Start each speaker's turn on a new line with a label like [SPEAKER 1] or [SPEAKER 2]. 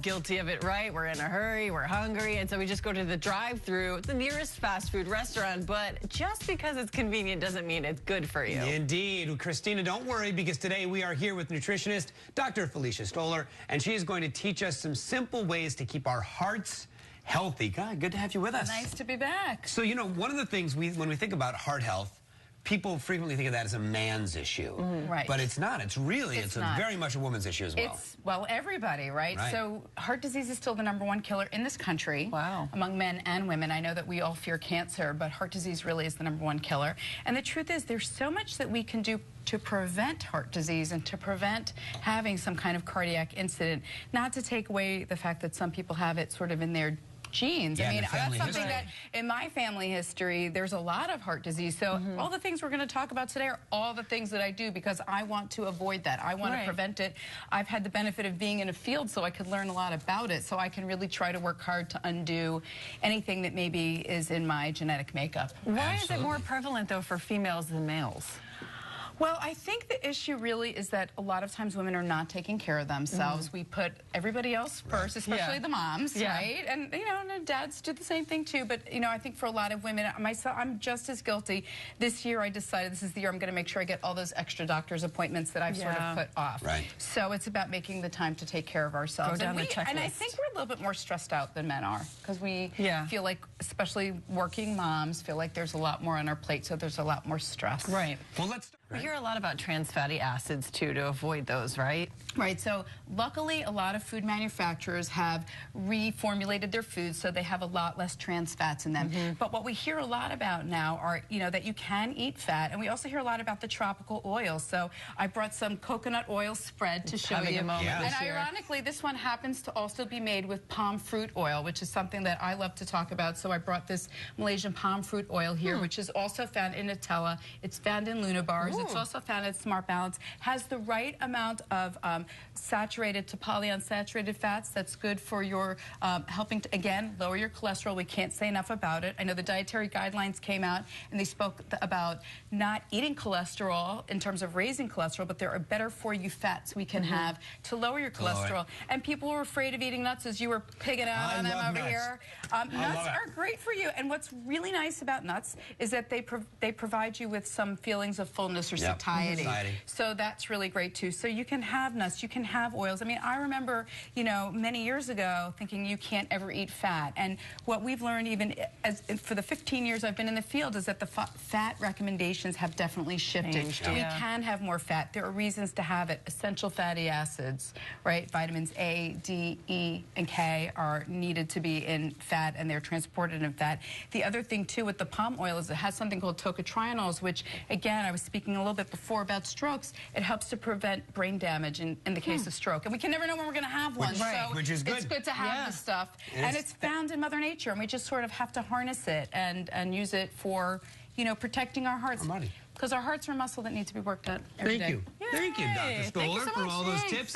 [SPEAKER 1] guilty of it, right? We're in a hurry, we're hungry, and so we just go to the drive-thru, the nearest fast food restaurant. But just because it's convenient doesn't mean it's good for you.
[SPEAKER 2] Indeed. Christina, don't worry, because today we are here with nutritionist Dr. Felicia Stoller, and she is going to teach us some simple ways to keep our hearts healthy. God, good to have you with us.
[SPEAKER 3] Nice to be back.
[SPEAKER 2] So, you know, one of the things when we think about heart health, people frequently think of that as a man's issue.
[SPEAKER 3] Right.
[SPEAKER 2] But it's not. It's very much a woman's issue as well.
[SPEAKER 3] It's, well, everybody, right? So heart disease is still the #1 killer in this country.
[SPEAKER 1] Wow.
[SPEAKER 3] Among men and women. I know that we all fear cancer, but heart disease really is the #1 killer. And the truth is there's so much that we can do to prevent heart disease and to prevent having some kind of cardiac incident. Not to take away the fact that some people have it sort of in their genes.
[SPEAKER 2] Yeah,
[SPEAKER 3] I mean, that's something
[SPEAKER 2] history.
[SPEAKER 3] that in my family history, there's a lot of heart disease. So all the things we're going to talk about today are all the things that I do because I want to avoid that. I want to prevent it. I've had the benefit of being in a field so I could learn a lot about it. So I can really try to work hard to undo anything that maybe is in my genetic makeup.
[SPEAKER 1] Why is it more prevalent, though, for females than males?
[SPEAKER 3] Well, I think the issue really is that a lot of times women are not taking care of themselves. We put everybody else first, especially the moms, right? And, you know, and dads do the same thing, too. But, you know, I think for a lot of women, myself, I'm just as guilty. This year, I decided this is the year I'm going to make sure I get all those extra doctor's appointments that I've sort of put off.
[SPEAKER 2] Right.
[SPEAKER 3] So it's about making the time to take care of ourselves.
[SPEAKER 1] Go down the checklist.
[SPEAKER 3] And I think we're a little bit more stressed out than men are because we feel like, especially working moms, feel like there's a lot more on our plate, so there's a lot more stress.
[SPEAKER 1] Right.
[SPEAKER 2] Well, let's start.
[SPEAKER 1] We hear a lot about trans fatty acids, too, to avoid those, right?
[SPEAKER 3] Right. So luckily, a lot of food manufacturers have reformulated their foods so they have a lot less trans fats in them. But what we hear a lot about now are, you know, that you can eat fat. And we also hear a lot about the tropical oils. So I brought some coconut oil spread to show you.
[SPEAKER 1] And
[SPEAKER 3] ironically, this one happens to also be made with palm fruit oil, which is something that I love to talk about. So I brought this Malaysian palm fruit oil here, which is also found in Nutella. It's found in Luna bars. It's also found in Smart Balance. Has the right amount of saturated to polyunsaturated fats that's good for your helping to, again, lower your cholesterol. We can't say enough about it. I know the dietary guidelines came out and they spoke about not eating cholesterol in terms of raising cholesterol, but there are better for you fats we can have to lower your cholesterol. And people were afraid of eating nuts as you were pigging out on them over here. Nuts are great for you. And what's really nice about nuts is that they provide you with some feelings of fullness or satiety. So that's really great too. So you can have nuts, you can have oils. I mean, I remember, you know, many years ago thinking you can't ever eat fat. And what we've learned even for the 15 years I've been in the field is that the fat recommendations have definitely shifted. We can have more fat. There are reasons to have it. Essential fatty acids, right? Vitamins A, D, E, and K are needed to be in fat and they're transported in fat. The other thing too with the palm oil is it has something called Tocotrienols, which again, I was speaking a little bit before about strokes. It helps to prevent brain damage in the case of stroke. And we can never know when we're going to have one. So
[SPEAKER 2] which is good.
[SPEAKER 3] It's good to have this stuff. And it's found in Mother Nature, and we just sort of have to harness it and use it for, you know, protecting our hearts. Because our hearts are a muscle that needs to be worked out every day.
[SPEAKER 2] Thank you, Dr. Stoller, for all those tips.